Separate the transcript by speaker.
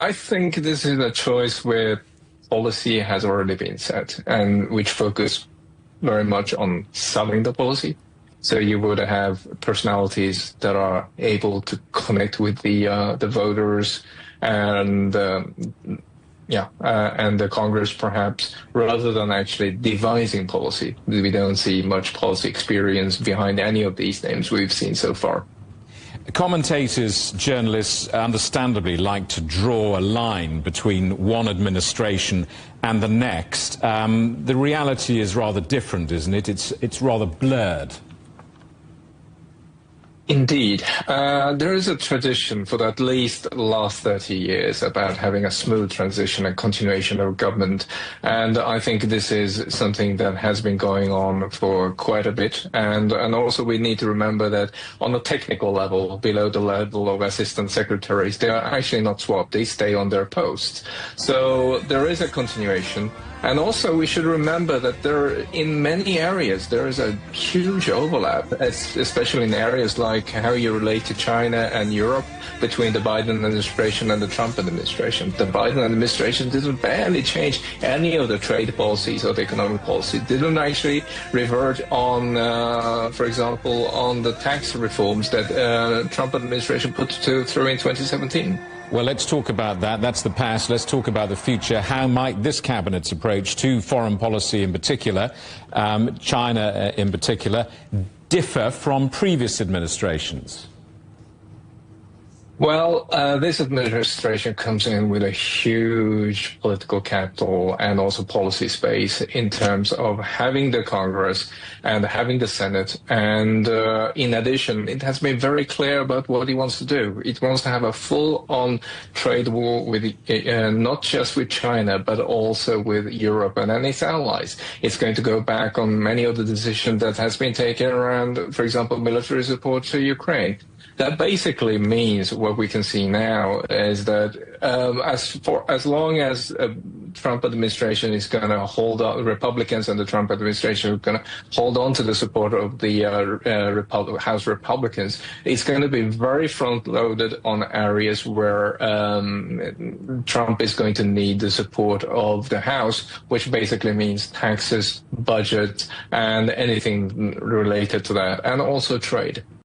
Speaker 1: I think this is a choice where policy has already been set and which focus very much on selling the policy. So you would have personalities that are able to connect with the voters and and the Congress perhaps, rather than actually devising policy. We don't see much policy experience behind any of these names we've seen so far.
Speaker 2: Commentators, journalists, understandably like to draw a line between one administration and the next. The reality is rather different, isn't it? It's rather blurred.
Speaker 1: Indeed. There is a tradition for at least the last 30 years about having a smooth transition and continuation of government. And I think this is something that has been going on for quite a bit. And also we need to remember that on a technical level, below the level of assistant secretaries, they are actually not swapped. They stay on their posts. So there is a continuation. And also we should remember that in many areas there is a huge overlap, especially in areas like how you relate to China and Europe between the Biden administration and the Trump administration. The Biden administration didn't barely change any of the trade policies or the economic policy, didn't actually revert on, for example, on the tax reforms that Trump administration put through in 2017.
Speaker 2: Well, let's talk about that. That's the past. Let's talk about the future. How might this cabinet's approach to foreign policy in particular, China in particular, differ from previous administrations?
Speaker 1: Well, this administration comes in with a huge political capital and also policy space in terms of having the Congress and having the Senate. And in addition, it has been very clear about what it wants to do. It wants to have a full-on trade war with not just with China, but also with Europe and its allies. It's going to go back on many of the decisions that has been taken around, for example, military support to Ukraine. That basically means what we can see now is that as long as Trump administration is going to hold on, Republicans and the Trump administration are going to hold on to the support of the House Republicans, it's going to be very front-loaded on areas where Trump is going to need the support of the House, which basically means taxes, budget, and anything related to that, and also trade.